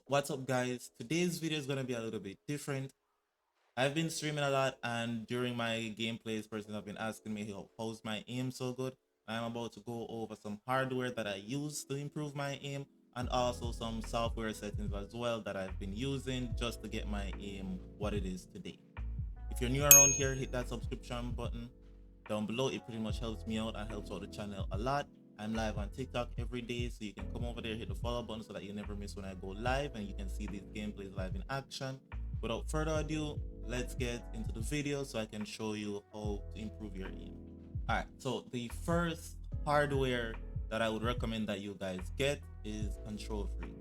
What's up, guys? Today's video is going to be a little bit different. I've been streaming a lot, and during my gameplays, persons have been asking me how's my aim so good. I'm about to go over some hardware that I use to improve my aim, and also some software settings as well that I've been using just to get my aim what it is today. If you're new around here, hit that subscription button down below. It pretty much helps me out and helps out the channel a lot. I'm live on TikTok every day, so you can come over there, hit the follow button so that you never miss when I go live and you can see these gameplays live in action. Without further ado, let's get into the video so I can show you how to improve your aim. Alright, so the first hardware that I would recommend that you guys get is Control Freaks.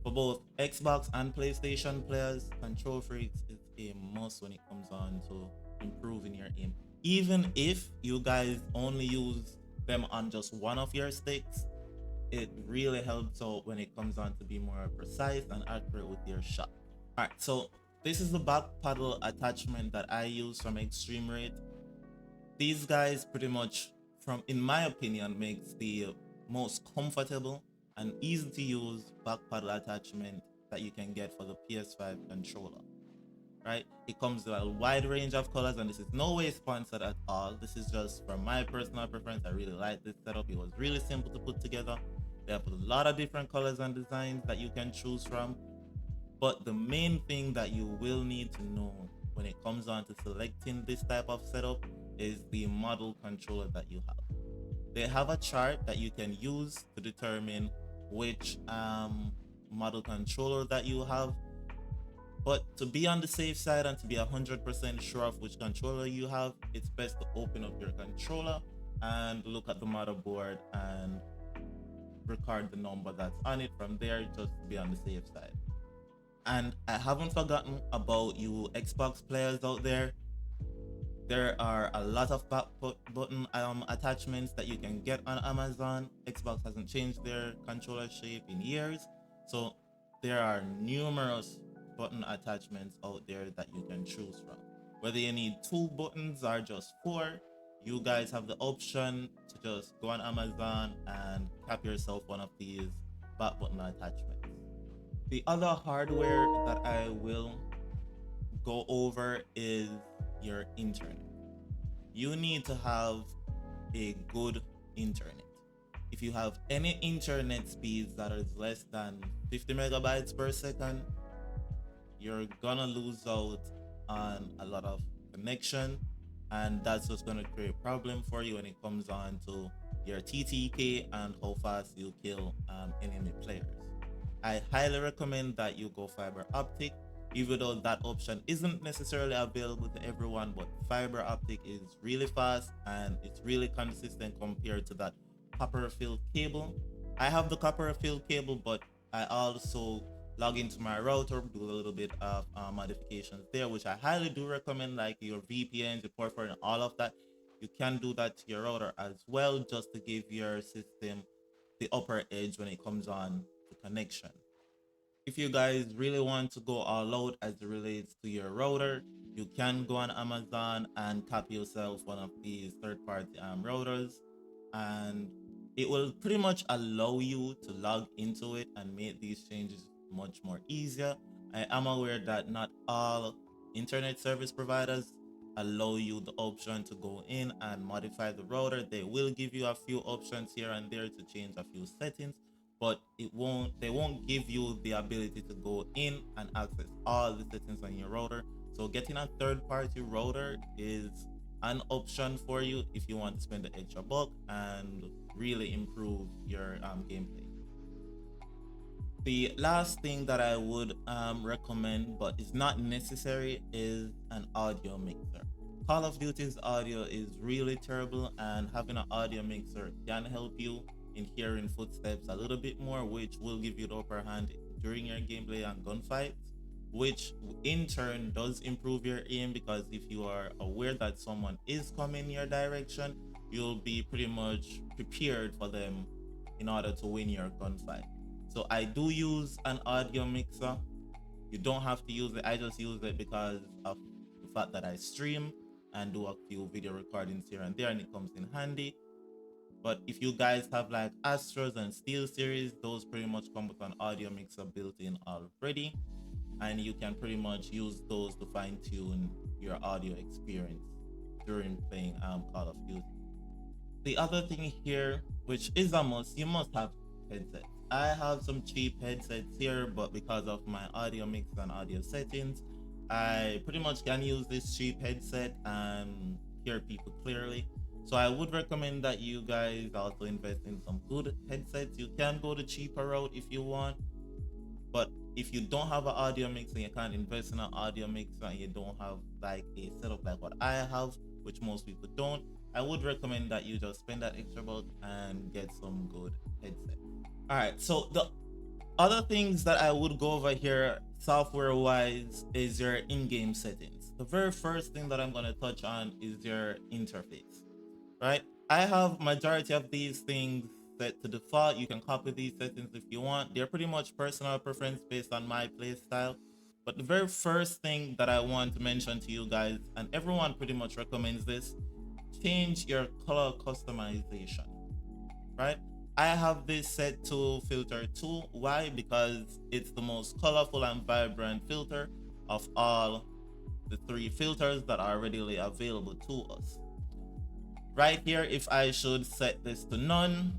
For both Xbox and PlayStation players, Control Freaks is a must when it comes on to improving your aim. Even if you guys only use them on just one of your sticks, it really helps out when it comes on to be more precise and accurate with your shot. Alright, so this is the back paddle attachment that I use from Extreme Rate. These guys pretty much, from in my opinion, makes the most comfortable and easy to use back paddle attachment that you can get for the PS5 controller. Right, it comes with a wide range of colors, and this is no way sponsored at all. This is just from my personal preference. I really like this setup. It was really simple to put together. They have a lot of different colors and designs that you can choose from, but the main thing that you will need to know when it comes on to selecting this type of setup is the model controller that you have. They have a chart that you can use to determine which model controller that you have. But to be on the safe side and to be 100% sure of which controller you have, it's best to open up your controller and look at the motherboard and record the number that's on it from there, just to be on the safe side. And I haven't forgotten about you Xbox players out there. There are a lot of back button attachments that you can get on Amazon. Xbox hasn't changed their controller shape in years, so there are numerous button attachments out there that you can choose from. Whether you need 2 buttons or just 4, you guys have the option to just go on Amazon and cap yourself one of these back button attachments. The other hardware that I will go over is your internet. You need to have a good internet. If you have any internet speeds that is less than 50 megabytes per second, you're gonna lose out on a lot of connection, and that's just gonna create a problem for you when it comes on to your TTK and how fast you kill enemy players. I highly recommend that you go fiber optic, even though that option isn't necessarily available to everyone, but fiber optic is really fast and it's really consistent compared to that copper filled cable. I have the copper filled cable, but I also log into my router, do a little bit of modifications there, which I highly do recommend, like your VPNs, your port and all of that. You can do that to your router as well, just to give your system the upper edge when it comes on to connection. If you guys really want to go all out as it relates to your router, you can go on Amazon and copy yourself one of these third-party routers, and it will pretty much allow you to log into it and make these changes much more easier. I am aware that not all internet service providers allow you the option to go in and modify the router. They will give you a few options here and there to change a few settings, but they won't give you the ability to go in and access all the settings on your router. So getting a third-party router is an option for you if you want to spend the extra buck and really improve your gameplay. The last thing that I would recommend, but is not necessary, is an audio mixer. Call of Duty's audio is really terrible, and having an audio mixer can help you in hearing footsteps a little bit more, which will give you the upper hand during your gameplay and gunfights, which in turn does improve your aim, because if you are aware that someone is coming your direction, you'll be pretty much prepared for them in order to win your gunfight. So I do use an audio mixer. You don't have to use it. I just use it because of the fact that I stream and do a few video recordings here and there, and it comes in handy. But if you guys have like Astros and Steel series, those pretty much come with an audio mixer built in already. ready, and you can pretty much use those to fine tune your audio experience during playing Call of Duty. The other thing here, which is a must, you must have headsets. I have some cheap headsets here, but because of my audio mix and audio settings, I pretty much can use this cheap headset and hear people clearly. So I would recommend that you guys also invest in some good headsets. You can go the cheaper route if you want, but if you don't have an audio mixer, you can't invest in an audio mixer, and you don't have like a setup like what I have, which most people don't, I would recommend that you just spend that extra buck and get some good headset. All right, so the other things that I would go over here software wise is your in-game settings. The very first thing that I'm going to touch on is your interface, right? I have majority of these things set to default. You can copy these settings if you want. They're pretty much personal preference based on my play style. But the very first thing that I want to mention to you guys, and everyone pretty much recommends this, change your color customization, right? I have this set to filter 2. Why? Because it's the most colorful and vibrant filter of all the 3 filters that are readily available to us. Right here, if I should set this to none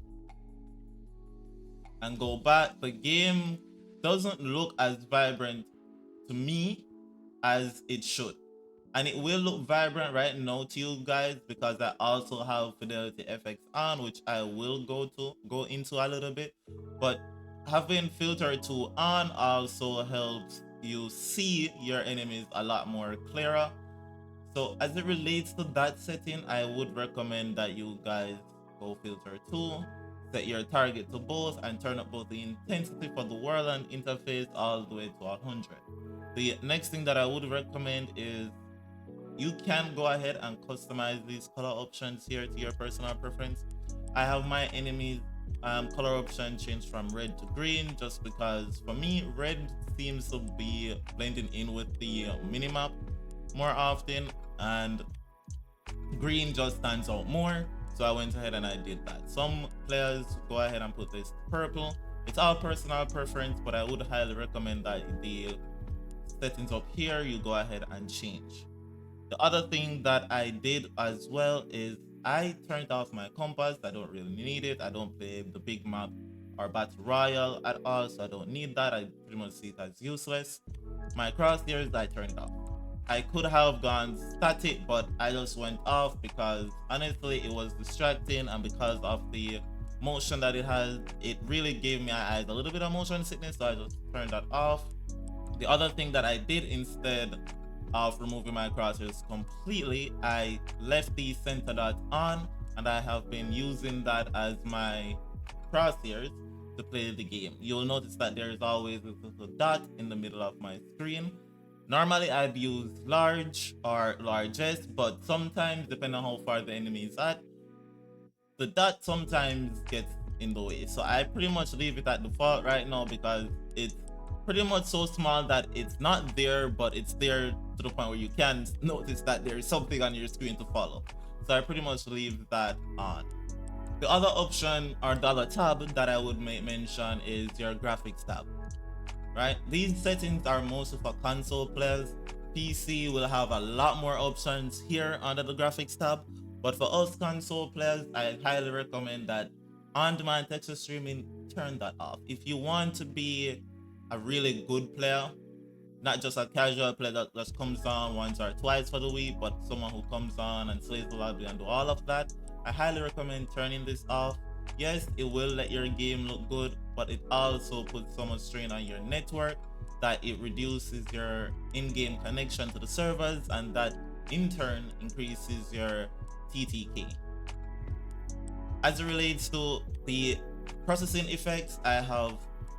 and go back, the game doesn't look as vibrant to me as it should. And it will look vibrant right now to you guys because I also have Fidelity FX on, which I will go into a little bit. But having filter 2 on also helps you see your enemies a lot more clearer. So as it relates to that setting, I would recommend that you guys go filter 2, set your target to both, and turn up both the intensity for the world and interface all the way to 100. The next thing that I would recommend is you can go ahead and customize these color options here to your personal preference. I have my enemies color option changed from red to green just because for me red seems to be blending in with the minimap more often, and green just stands out more. So I went ahead and I did that. Some players go ahead and put this purple. It's all personal preference, but I would highly recommend that the settings up here you go ahead and change. The other thing that I did as well is I turned off my compass. I don't really need it. I don't play the big map or battle royale at all, so I don't need that. I pretty much see it as useless. My crosshairs, I turned off. I could have gone static, but I just went off because honestly it was distracting, and because of the motion that it has, it really gave my eyes a little bit of motion sickness, so I just turned that off. The other thing that I did instead of removing my crosshairs completely, I left the center dot on, and I have been using that as my crosshairs to play the game. You'll notice that there is always a little dot in the middle of my screen. Normally I'd use large or largest, but sometimes depending on how far the enemy is at, the dot sometimes gets in the way. So I pretty much leave it at default right now because it's pretty much so small that it's not there, but it's there to the point where you can notice that there is something on your screen to follow. So I pretty much leave that on. The other option or the other tab that I would mention is your graphics tab, right? These settings are mostly for console players. PC will have a lot more options here under the graphics tab, but for us console players, I highly recommend that on-demand texture streaming, turn that off. If you want to be a really good player, not just a casual player that just comes on once or twice for the week, but someone who comes on and slays the lobby and do all of that, I highly recommend turning this off. Yes, it will let your game look good, but it also puts so much strain on your network that it reduces your in-game connection to the servers, and that in turn increases your TTK. As it relates to the processing effects, I have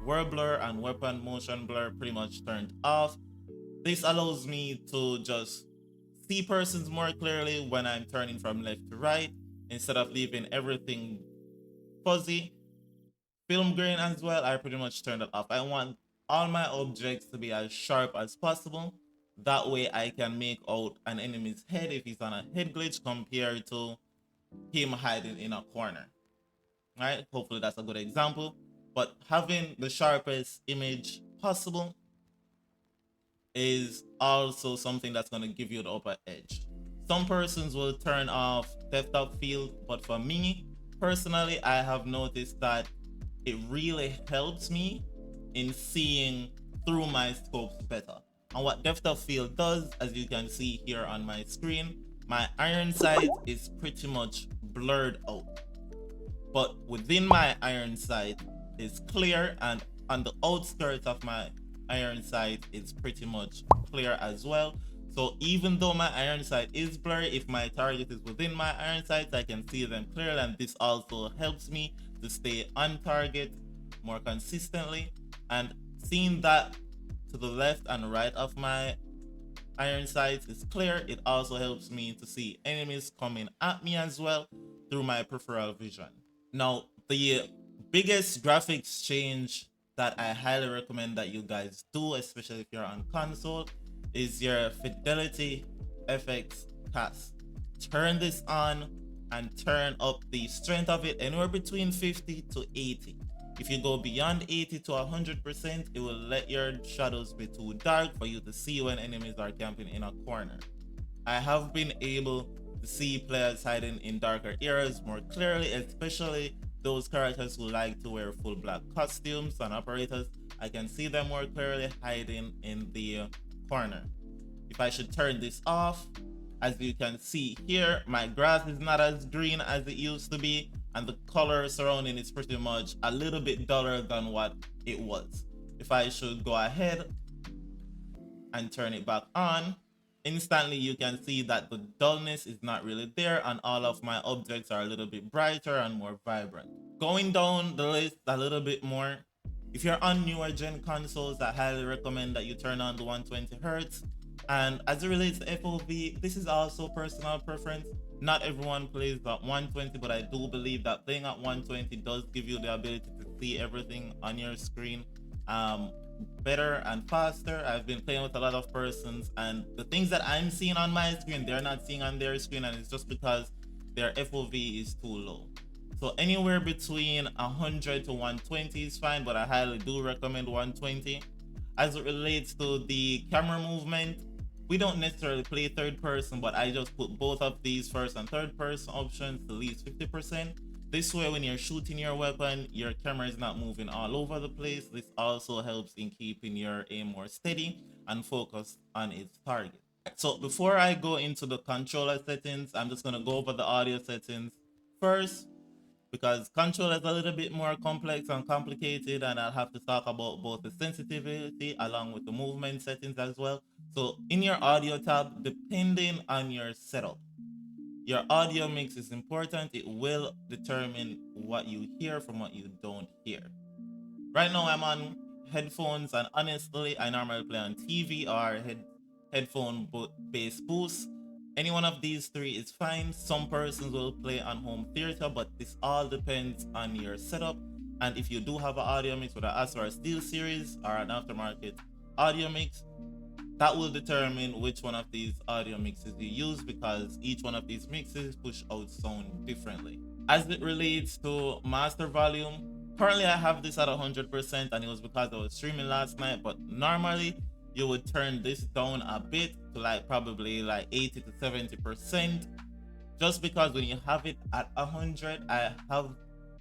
world blur and weapon motion blur pretty much turned off. This allows me to just see persons more clearly when I'm turning from left to right instead of leaving everything fuzzy. Film grain as well, I pretty much turned it off. I want all my objects to be as sharp as possible. That way I can make out an enemy's head if he's on a head glitch compared to him hiding in a corner. Right? Hopefully that's a good example. But having the sharpest image possible is also something that's going to give you the upper edge. Some persons will turn off depth of field, but for me personally, I have noticed that it really helps me in seeing through my scopes better. And what depth of field does, as you can see here on my screen, my iron sight is pretty much blurred out. But within my iron sight is clear, and on the outskirts of my iron sight is pretty much clear as well. So even though my iron sight is blurry, if my target is within my iron sight, I can see them clearly, and this also helps me to stay on target more consistently. And seeing that to the left and right of my iron sights is clear, it also helps me to see enemies coming at me as well through my peripheral vision. Now, the biggest graphics change that I highly recommend that you guys do, especially if you're on console, is your fidelity FX cast. Turn this on and turn up the strength of it anywhere between 50 to 80. If you go beyond 80 to 100%, it will let your shadows be too dark for you to see when enemies are camping in a corner. I have been able to see players hiding in darker areas more clearly, especially those characters who like to wear full black costumes and operators. I can see them more clearly hiding in the corner. If I should turn this off, as you can see here, my grass is not as green as it used to be, and the color surrounding is pretty much a little bit duller than what it was. If I should go ahead and turn it back on, instantly you can see that the dullness is not really there, and all of my objects are a little bit brighter and more vibrant. Going down the list a little bit more, if you're on newer gen consoles, I highly recommend that you turn on the 120 Hertz. And as it relates to FOV, this is also personal preference. Not everyone plays at 120, but I do believe that playing at 120 does give you the ability to see everything on your screen better and faster. I've been playing with a lot of persons, and the things that I'm seeing on my screen, they're not seeing on their screen, and it's just because their FOV is too low. So anywhere between 100 to 120 is fine, but I highly do recommend 120. As it relates to the camera movement, we don't necessarily play third person, but I just put both of these first and third person options to at least 50%. This way, when you're shooting your weapon, your camera is not moving all over the place. This also helps in keeping your aim more steady and focused on its target. So before I go into the controller settings, I'm just gonna go over the audio settings first, because control is a little bit more complex and complicated, and I'll have to talk about both the sensitivity along with the movement settings as well. So in your audio tab, depending on your setup, your audio mix is important. It will determine what you hear from what you don't hear. Right now I'm on headphones, and honestly I normally play on TV or headphone bass boost. Any one of these three is fine. Some persons will play on home theater, but this all depends on your setup. And if you do have an audio mix with an Astro or Steel series or an aftermarket audio mix, that will determine which one of these audio mixes you use, because each one of these mixes push out sound differently. As it relates to master volume, currently I have this at 100%, and it was because I was streaming last night, but normally you would turn this down a bit to like probably like 80 to 70%, just because when you have it at 100, I have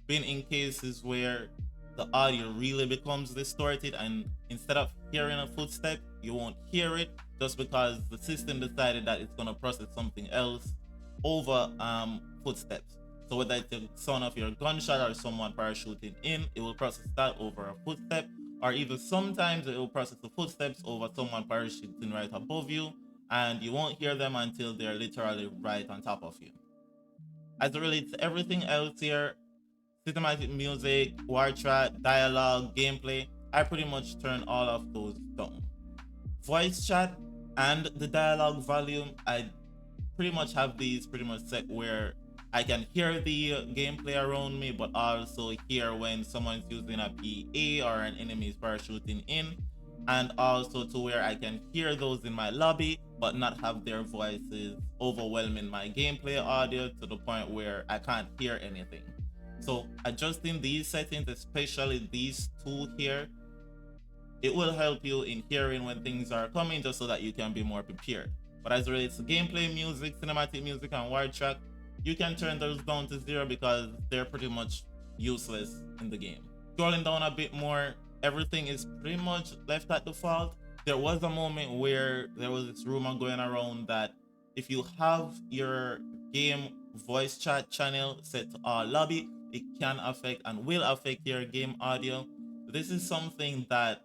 been in cases where the audio really becomes distorted, and instead of hearing a footstep, you won't hear it, just because the system decided that it's going to process something else over footsteps. So whether it's the sound of your gunshot or someone parachuting in, it will process that over a footstep, or even sometimes it will process the footsteps over someone parachuting right above you, and you won't hear them until they're literally right on top of you. As it relates to everything else here, cinematic music, war chat, dialogue, gameplay, I pretty much turn all of those down. Voice chat and the dialogue volume, I pretty much have these pretty much set where I can hear the gameplay around me, but also hear when someone's using a PA or an enemy is parachuting in, and also to where I can hear those in my lobby but not have their voices overwhelming my gameplay audio to the point where I can't hear anything. So adjusting these settings, especially these two here, It will help you in hearing when things are coming just so that you can be more prepared. But as it relates to gameplay music, cinematic music, and word track, you can turn those down to 0 because they're pretty much useless in the game. Scrolling down a bit more, everything is pretty much left at default. There was a moment where there was this rumor going around that if you have your game voice chat channel set to all lobby, it can affect and will affect your game audio. This is something that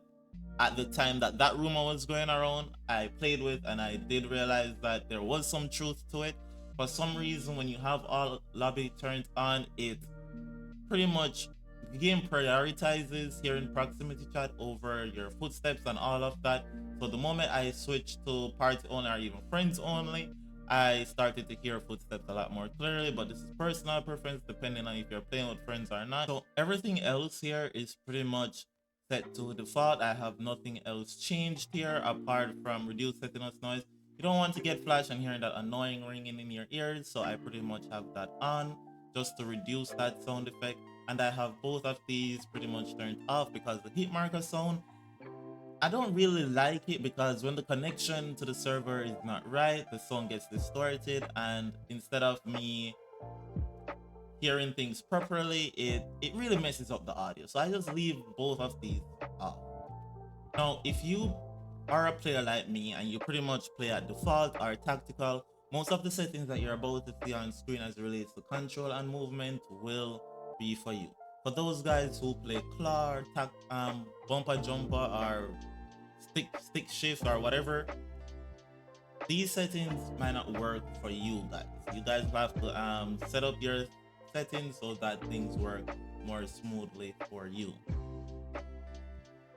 at the time that that rumor was going around, I played with, and I did realize that there was some truth to it. For some reason, when you have all lobby turned on, it pretty much the game prioritizes hearing proximity chat over your footsteps and all of that. So the moment I switched to party only or even friends only, I started to hear footsteps a lot more clearly. But this is personal preference depending on if you're playing with friends or not. So everything else here is pretty much set to default. I have nothing else changed here apart from reduce setting noise. You don't want to get flash and hearing that annoying ringing in your ears, so I pretty much have that on just to reduce that sound effect. And I have both of these pretty much turned off because the hit marker sound, I don't really like it because when the connection to the server is not right, the sound gets distorted, and instead of me hearing things properly, it really messes up the audio. So I just leave both of these off. Now, if you are a player like me and you pretty much play at default or tactical, most of the settings that you're about to see on screen as it relates to control and movement will be for you. For those guys who play claw, bumper jumper, or stick shift or whatever, these settings might not work for you guys. You guys have to set up your settings so that things work more smoothly for you.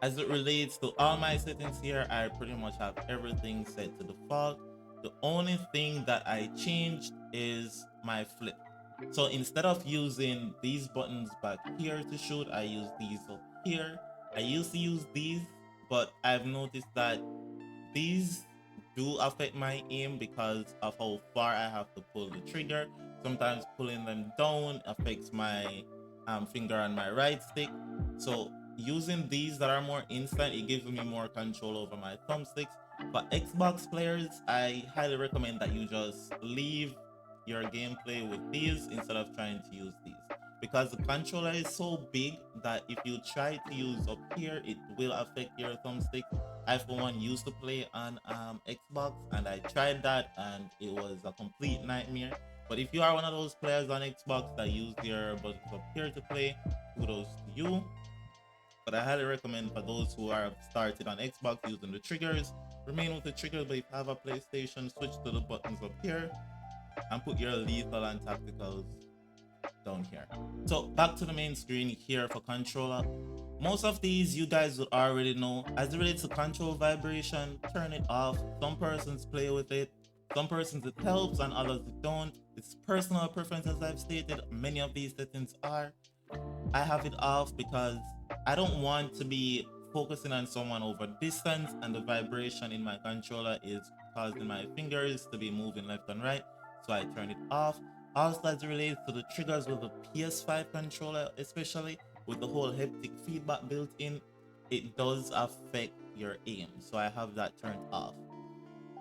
As it relates to all my settings here, I pretty much have everything set to default. The only thing that I changed is my flip. So instead of using these buttons back here to shoot, I use these up here. I used to use these, but I've noticed that these do affect my aim because of how far I have to pull the trigger. Sometimes pulling them down affects my finger on my right stick. So using these that are more instant, it gives me more control over my thumbsticks. For Xbox players, I highly recommend that you just leave your gameplay with these instead of trying to use these, because the controller is so big that if you try to use up here, it will affect your thumbstick. I for one used to play on Xbox, and I tried that and it was a complete nightmare. But if you are one of those players on Xbox that use your buttons up here to play, kudos to you. But I highly recommend for those who are started on Xbox using the triggers, remain with the triggers. But if you have a PlayStation, switch to the buttons up here and put your lethal and tacticals down here. So back to the main screen here for controller. Most of these you guys would already know. As it relates to control vibration, turn it off. Some persons play with it, some persons it helps and others it don't. It's personal preference, as I've stated. Many of these settings are. I have it off because I don't want to be focusing on someone over distance and the vibration in my controller is causing my fingers to be moving left and right, so I turn it off. Also, as it relates to the triggers with the PS5 controller, especially with the whole haptic feedback built in, it does affect your aim, so I have that turned off.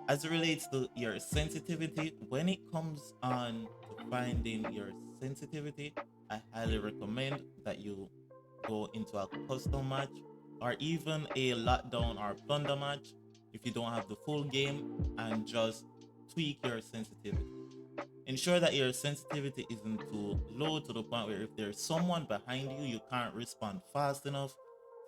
As it relates to your sensitivity, when it comes on to finding your sensitivity, I highly recommend that you go into a custom match or even a lockdown or plunder match if you don't have the full game, and just tweak your sensitivity. Ensure that your sensitivity isn't too low to the point where if there's someone behind you, you can't respond fast enough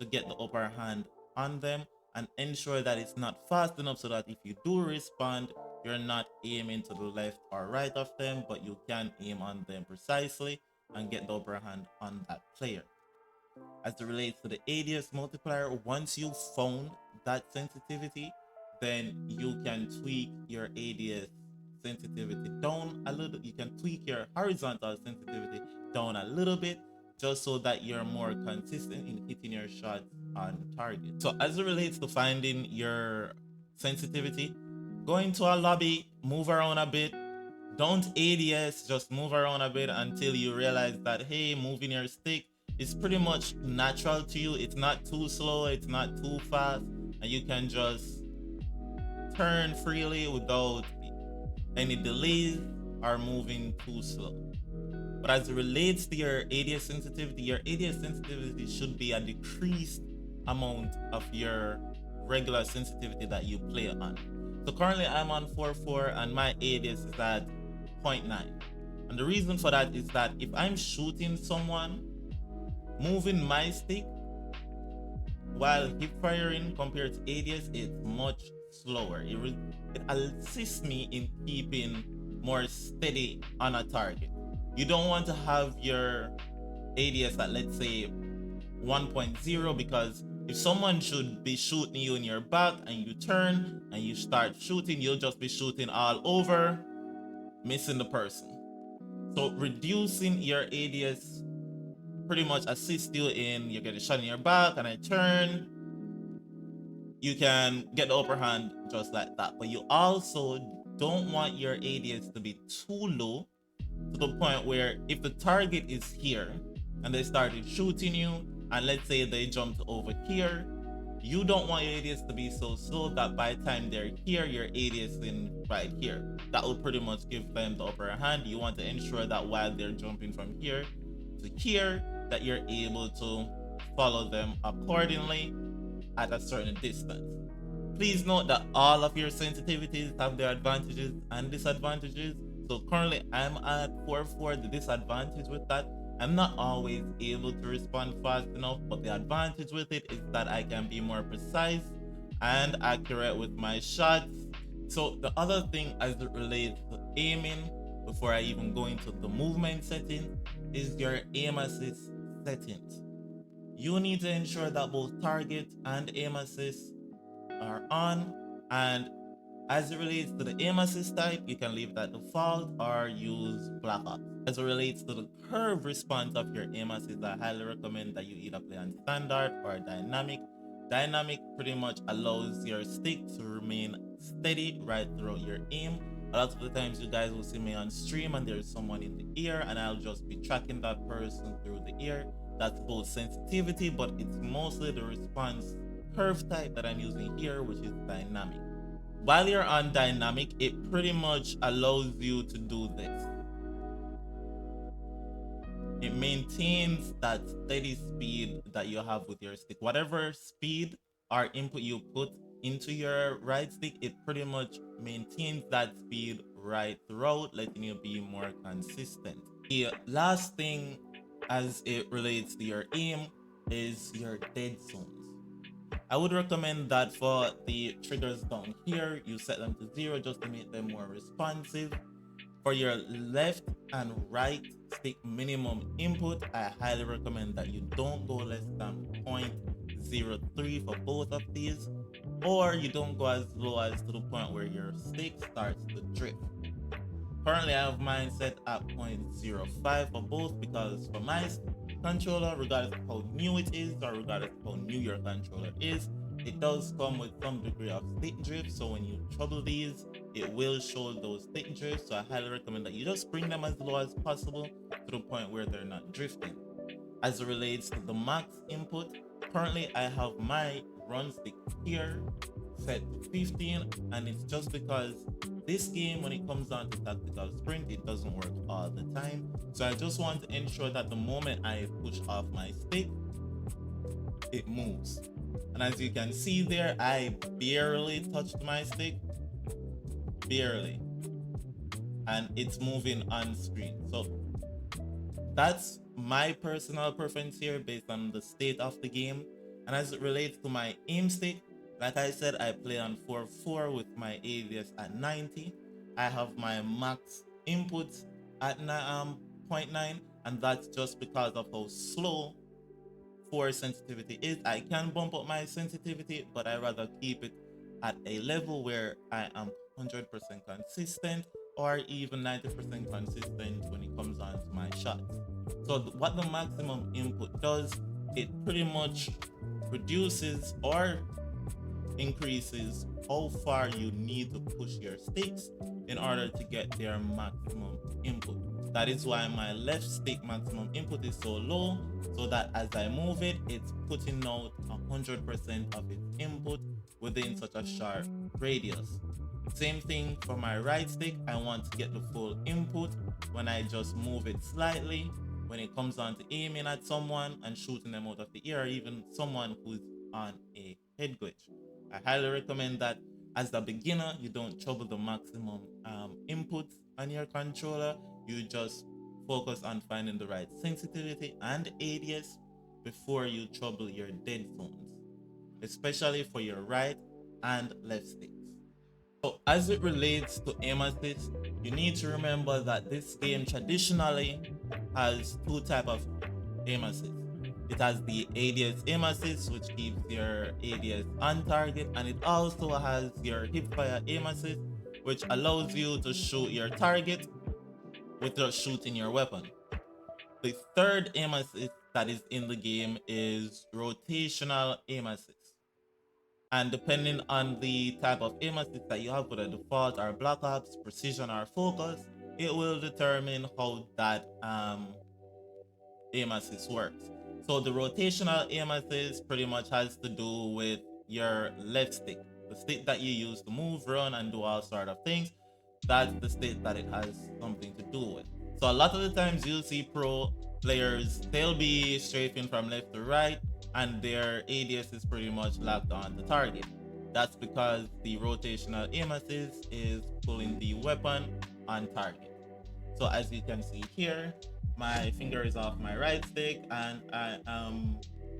to get the upper hand on them, and ensure that it's not fast enough so that if you do respond, you're not aiming to the left or right of them, but you can aim on them precisely and get the upper hand on that player. As it relates to the ADS multiplier, once you found that sensitivity, then you can tweak your ADS sensitivity down a little. You can tweak your horizontal sensitivity down a little bit, just so that you're more consistent in hitting your shots on target. So as it relates to finding your sensitivity, go into a lobby, move around a bit. Don't ADS, just move around a bit until you realize that, hey, moving your stick It's pretty much natural to you. It's not too slow, it's not too fast, and you can just turn freely without any delays or moving too slow. But as it relates to your ADS sensitivity should be a decreased amount of your regular sensitivity that you play on. So currently I'm on 4.4 and my ADS is at 0.9. And the reason for that is that if I'm shooting someone, moving my stick while hip firing compared to ADS, it's much slower. It assists me in keeping more steady on a target. You don't want to have your ADS at, let's say, 1.0, because if someone should be shooting you in your back and you turn and you start shooting, you'll just be shooting all over, missing the person. So reducing your ADS pretty much assists you in, you get a shot in your back and I turn, you can get the upper hand just like that. But you also don't want your ADS to be too low to the point where if the target is here and they started shooting you, and let's say they jumped over here, you don't want your ADS to be so slow that by the time they're here, your ADS is in right here. That will pretty much give them the upper hand. You want to ensure that while they're jumping from here to here, that you're able to follow them accordingly at a certain distance. Please note that all of your sensitivities have their advantages and disadvantages. So currently I'm at 4.4. The disadvantage with that, I'm not always able to respond fast enough, but the advantage with it is that I can be more precise and accurate with my shots. So the other thing as it relates to aiming, before I even go into the movement setting, is your aim assist settings. You need to ensure that both target and aim assist are on, and as it relates to the aim assist type, you can leave that default or use black ops. As it relates to the curve response of your aim assist, I highly recommend that you either play on standard or dynamic. Dynamic pretty much allows your stick to remain steady right throughout your aim. A lot of the times you guys will see me on stream and there's someone in the ear and I'll just be tracking that person through the ear. That's both sensitivity, but it's mostly the response curve type that I'm using here, which is dynamic. While you're on dynamic, it pretty much allows you to do this. It maintains that steady speed that you have with your stick. Whatever speed or input you put into your right stick, it pretty much maintains that speed right throughout, letting you be more consistent. The last thing as it relates to your aim is your dead zones. I would recommend that for the triggers down here, you set them to 0 just to make them more responsive. For your left and right stick minimum input, I highly recommend that you don't go less than 0.03 for both of these, or you don't go as low as to the point where your stick starts to drift. Currently I have mine set at 0.05 for both, because for my controller, regardless of how new it is or regardless of how new your controller is, it does come with some degree of stick drift. So when you trouble these, it will show those stick drifts. So I highly recommend that you just bring them as low as possible to the point where they're not drifting. As it relates to the max input, currently I have my run stick here set to 15, and it's just because this game, when it comes down to tactical sprint, it doesn't work all the time. So I just want to ensure that the moment I push off my stick, it moves. And as you can see there, I barely touched my stick, barely, and it's moving on screen. So that's my personal preference here based on the state of the game. And as it relates to my aim stick, like I said, I play on 4.4 with my ADS at 90. I have my max input at 0.9, and that's just because of how slow 4 sensitivity is. I can bump up my sensitivity, but I rather keep it at a level where I am 100% consistent or even 90% consistent when it comes on to my shots. So what the maximum input does, it pretty much reduces or increases how far you need to push your sticks in order to get their maximum input. That is why my left stick maximum input is so low, so that as I move it, it's putting out 100% of its input within such a short radius. Same thing for my right stick. I want to get the full input when I just move it slightly. When it comes on to aiming at someone and shooting them out of the air, or even someone who's on a head glitch. I highly recommend that as a beginner, you don't trouble the maximum input on your controller. You just focus on finding the right sensitivity and ADS before you trouble your dead zones, especially for your right and left sticks. So as it relates to aim assist, you need to remember that this game traditionally has two type of aim assist. It has the ADS aim assist, which keeps your ADS on target, and it also has your hipfire aim assist, which allows you to shoot your target without shooting your weapon. The third aim assist that is in the game is rotational aim assist. And depending on the type of aim assist that you have, whether default or black ops, precision or focus, it will determine how that aim assist works. So the rotational aim assist pretty much has to do with your left stick, the stick that you use to move, run, and do all sort of things. That's the stick that it has something to do with. So a lot of the times you'll see pro players, they'll be strafing from left to right, and their ADS is pretty much locked on the target. That's because the rotational aim assist is pulling the weapon on target. So as you can see here, my finger is off my right stick and I am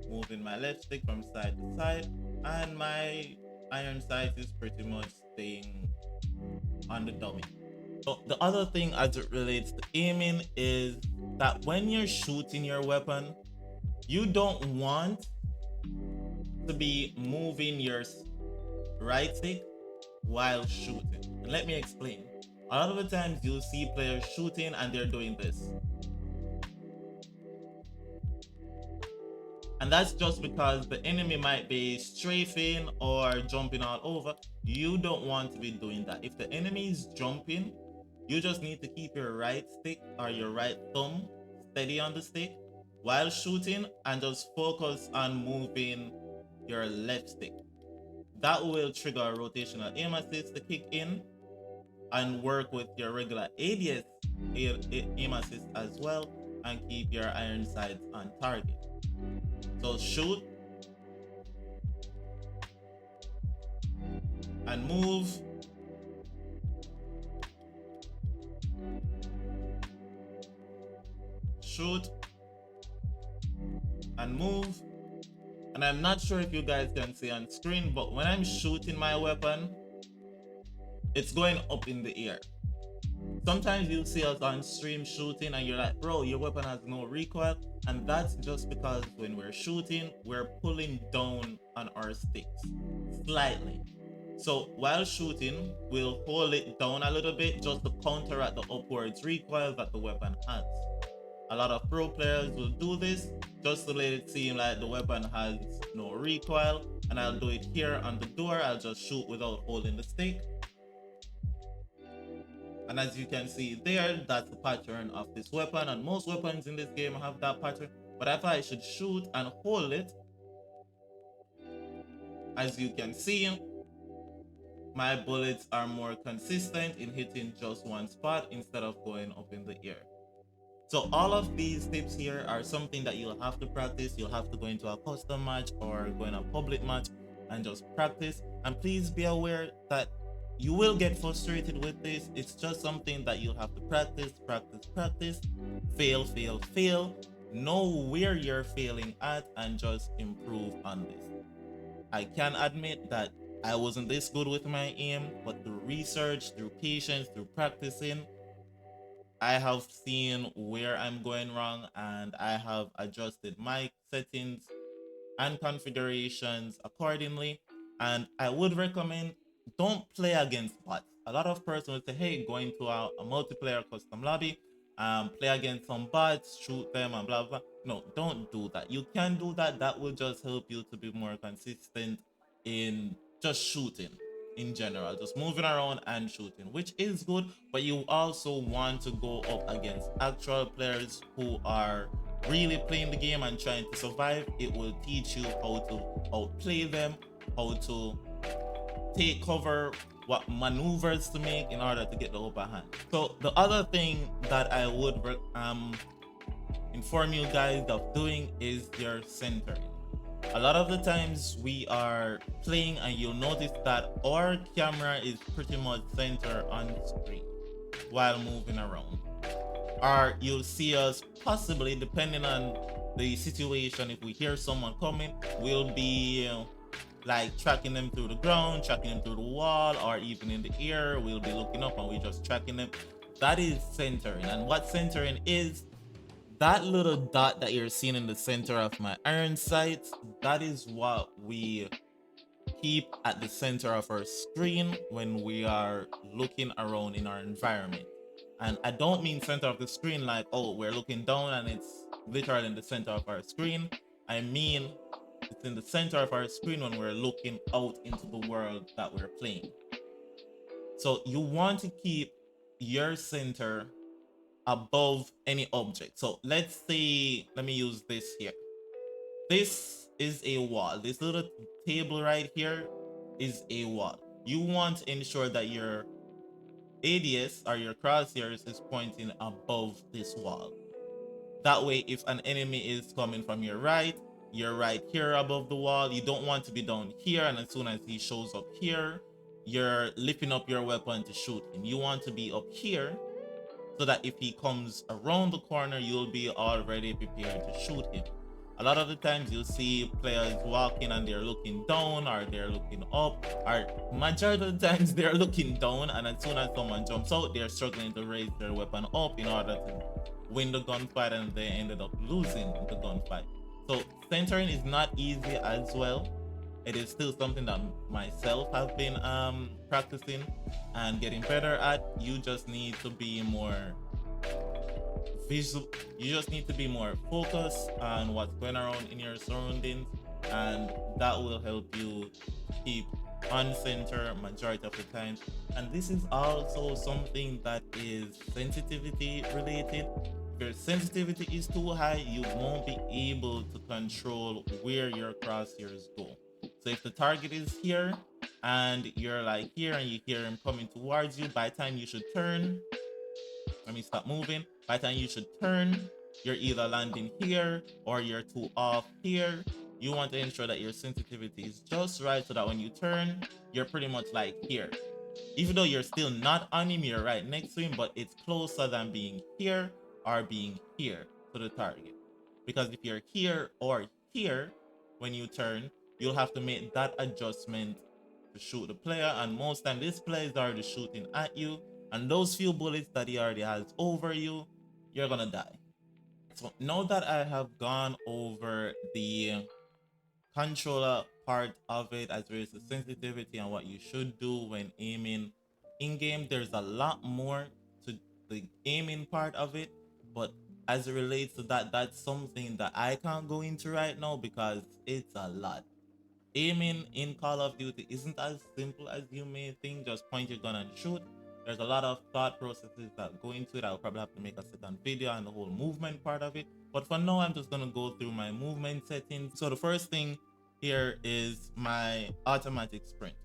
moving my left stick from side to side, and my iron sight is pretty much staying on the dummy. So the other thing as it relates to aiming is that when you're shooting your weapon, you don't want to be moving your right stick while shooting. And let me explain. A lot of the times you'll see players shooting and they're doing this. And that's just because the enemy might be strafing or jumping all over. You don't want to be doing that. If the enemy is jumping, you just need to keep your right stick or your right thumb steady on the stick while shooting, and just focus on moving your left stick. That will trigger a rotational aim assist to kick in and work with your regular ADS aim assist as well, and keep your iron sights on target. So shoot and move. Shoot and move. And I'm not sure if you guys can see on screen, but when I'm shooting my weapon, it's going up in the air. Sometimes you see us on stream shooting and you're like, bro, your weapon has no recoil. And that's just because when we're shooting, we're pulling down on our sticks slightly. So while shooting, we'll hold it down a little bit just to counteract the upwards recoil that the weapon has. A lot of pro players will do this just to let it seem like the weapon has no recoil. And I'll do it here on the door. I'll just shoot without holding the stick. And as you can see there, that's the pattern of this weapon, and most weapons in this game have that pattern. But if I should shoot and hold it, as you can see, my bullets are more consistent in hitting just one spot instead of going up in the air. So all of these tips here are something that you'll have to practice. You'll have to go into a custom match or go in a public match and just practice. And please be aware that you will get frustrated with this. It's just something that you'll have to practice, fail, fail, fail, know where you're failing at, and just improve on this. I can admit that I wasn't this good with my aim, but through research, through patience, through practicing, I have seen where I'm going wrong, and I have adjusted my settings and configurations accordingly. And I would recommend, don't play against bots. A lot of persons will say, hey, go into a multiplayer custom lobby, play against some bots, shoot them and blah blah. No, don't do that. You can do that. That will just help you to be more consistent in just shooting in general, just moving around and shooting, which is good. But you also want to go up against actual players who are really playing the game and trying to survive. It will teach you how to outplay them, how to take cover, what maneuvers to make in order to get the upper hand. So the other thing that I would inform you guys of doing is your centering. A lot of the times we are playing and you'll notice that our camera is pretty much centered on screen while moving around. Or you'll see us possibly, depending on the situation, if we hear someone coming, we'll be like tracking them through the ground, tracking them through the wall, or even in the air. We'll be looking up and we're just tracking them. That is centering. And what centering is, that little dot that you're seeing in the center of my iron sights, that is what we keep at the center of our screen when we are looking around in our environment. And I don't mean center of the screen like, oh, we're looking down and it's literally in the center of our screen. I mean, it's in the center of our screen when we're looking out into the world that we're playing. So you want to keep your center above any object. So let's say, let me use this here. This is a wall. This little table right here is a wall. You want to ensure that your ADS or your crosshairs is pointing above this wall. That way, if an enemy is coming from your right, you're right here above the wall. You don't want to be down here, and as soon as he shows up here, you're lifting up your weapon to shoot him. You want to be up here so that if he comes around the corner, you'll be already prepared to shoot him. A lot of the times you'll see players walking and they're looking down or they're looking up, or majority of the times they're looking down, and as soon as someone jumps out, they're struggling to raise their weapon up in order to win the gunfight, and they ended up losing the gunfight. So centering is not easy as well. It is still something that myself have been practicing and getting better at. You just need to be more visual. You just need to be more focused on what's going around in your surroundings, and that will help you keep on center majority of the time. And this is also something that is sensitivity related. If your sensitivity is too high, you won't be able to control where your crosshairs go. So if the target is here and you're like here and you hear him coming towards you, by the time you should turn, let me stop moving. By the time you should turn, you're either landing here or you're too off here. You want to ensure that your sensitivity is just right so that when you turn, you're pretty much like here. Even though you're still not on him, you're right next to him, but it's closer than being here or being here to the target. Because if you're here or here when you turn, you'll have to make that adjustment to shoot the player, and most time this player is already shooting at you, and those few bullets that he already has over you, you're gonna die. So now that I have gone over the controller part of it, as well as the sensitivity and what you should do when aiming in game, there's a lot more to the aiming part of it, but as it relates to that, that's something that I can't go into right now because it's a lot. Aiming in Call of Duty isn't as simple as you may think. Just point your gun and shoot. There's a lot of thought processes that go into it. I'll probably have to make a second video on the whole movement part of it, but for now I'm just going to go through my movement settings. So the first thing here is my automatic sprint.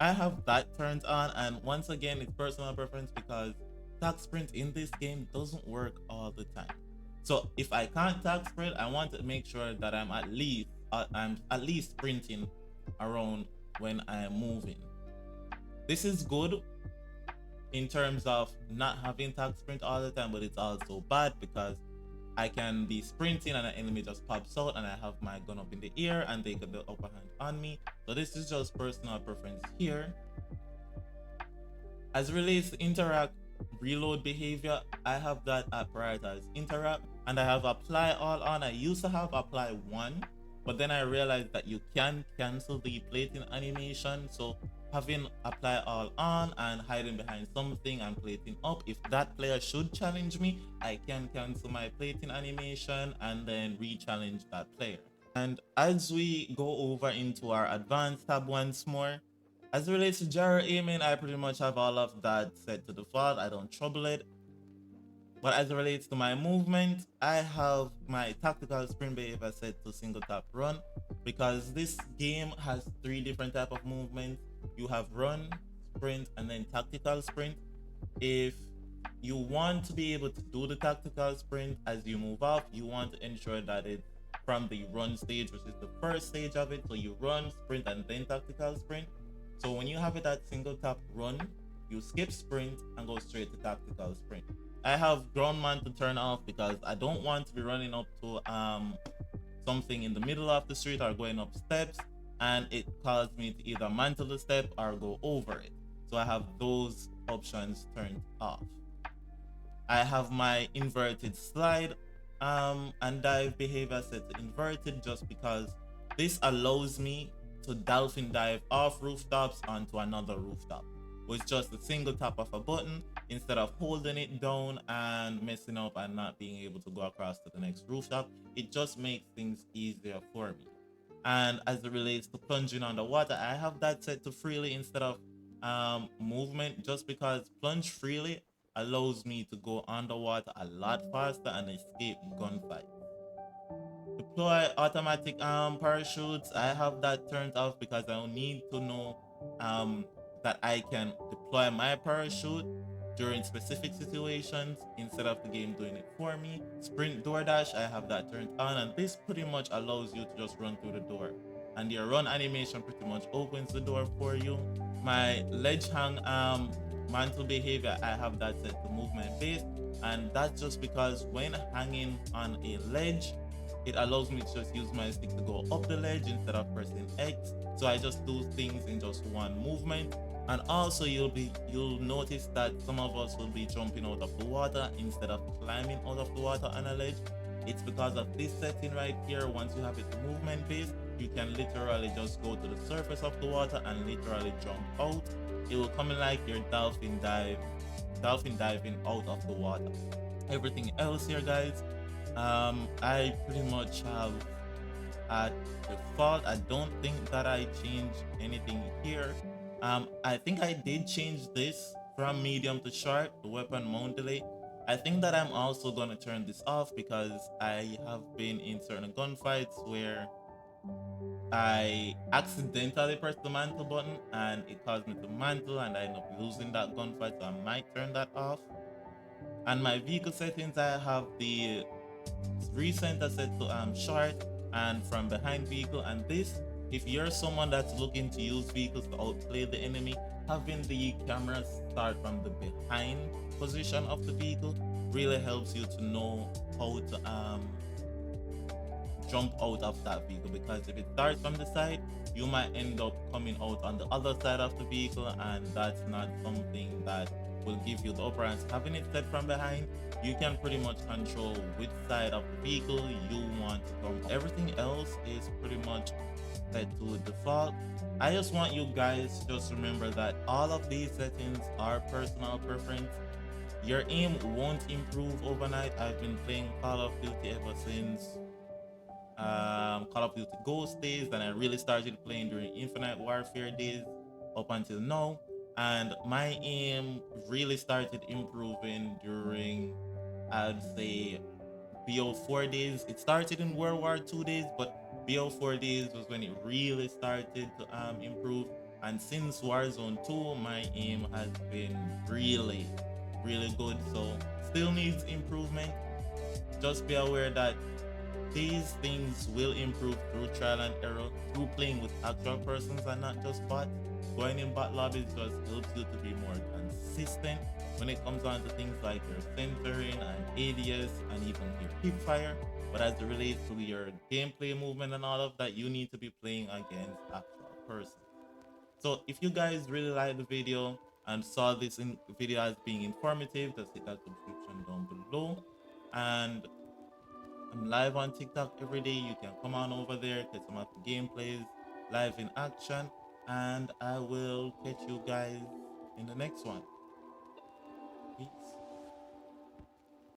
I have that turned on, and once again it's personal preference because tag sprint in this game doesn't work all the time. So if I can't tag sprint, I want to make sure that I'm at least sprinting around when I'm moving. This is good in terms of not having tag sprint all the time, but it's also bad because I can be sprinting and an enemy just pops out and I have my gun up in the air and they get the upper hand on me. So this is just personal preference here. As it relates to interact reload behavior, I have that at prioritize interact, and I have apply all on. I used to have apply one, but then I realized that you can cancel the plating animation. So having apply all on and hiding behind something and plating up, if that player should challenge me, I can cancel my plating animation and then re-challenge that player. And as we go over into our advanced tab once more, As it relates to gyro aiming, I pretty much have all of that set to default. I don't trouble it. But as it relates to my movement, I have my tactical sprint behavior set to single tap run, because this game has three different type of movements. You have run, sprint, and then tactical sprint. If you want to be able to do the tactical sprint as you move off, you want to ensure that it's from the run stage, which is the first stage of it. So you run, sprint, and then tactical sprint. So when you have it at single tap run, you skip sprint and go straight to tactical sprint. I have ground man to turn off because I don't want to be running up to something in the middle of the street or going up steps, and it caused me to either mantle the step or go over it. So I have those options turned off. I have my inverted slide and dive behavior set to inverted, just because this allows me to dolphin dive off rooftops onto another rooftop with just a single tap of a button, instead of holding it down and messing up and not being able to go across to the next rooftop. It just makes things easier for me. And as it relates to plunging underwater, I have that set to freely instead of movement, just because plunge freely allows me to go underwater a lot faster and escape gunfights. Deploy automatic parachutes, I have that turned off because I need to know that I can deploy my parachute during specific situations instead of the game doing it for me. Sprint DoorDash, I have that turned on, and this pretty much allows you to just run through the door, and your run animation pretty much opens the door for you. My ledge hang mantle behavior, I have that set to movement based, and that's just because when hanging on a ledge, it allows me to just use my stick to go up the ledge instead of pressing X. So I just do things in just one movement. And also you'll notice that some of us will be jumping out of the water instead of climbing out of the water on a ledge. It's because of this setting right here. Once you have it movement based, you can literally just go to the surface of the water and literally jump out. It will come in like your dolphin diving out of the water. Everything else here, guys, I pretty much have at default. I don't think that I changed anything here. I think I did change this from medium to short, the weapon mount delay. I think that I'm also gonna turn this off because I have been in certain gunfights where I accidentally pressed the mantle button and it caused me to mantle and I end up losing that gunfight, so I might turn that off. And my vehicle settings, I have the recenter set to short and from behind vehicle, and this, if you're someone that's looking to use vehicles to outplay the enemy, having the camera start from the behind position of the vehicle really helps you to know how to jump out of that vehicle, because if it starts from the side, you might end up coming out on the other side of the vehicle, and that's not something that will give you the upper hand. Having it set from behind, you can pretty much control which side of the vehicle you want to come. Everything else is pretty much set to default. I just want you guys to just remember that all of these settings are personal preference. Your aim won't improve overnight. I've been playing Call of Duty ever since Call of Duty Ghost days, and I really started playing during Infinite Warfare days up until now. And my aim really started improving during, I'd say, BO4 days. It started in World War II days, but BO4 days was when it really started to improve. And since Warzone 2, my aim has been really, really good. So still needs improvement. Just be aware that these things will improve through trial and error, through playing with actual persons and not just bots. Going in bot lobbies just helps you to be more consistent when it comes down to things like your centering and ADS and even your hip fire. But as it relates to your gameplay movement and all of that, you need to be playing against actual persons. So if you guys really like the video and saw this video as being informative, just hit that subscription down below. And I'm live on TikTok every day. You can come on over there, get some of the gameplays live in action, and I will catch you guys in the next one.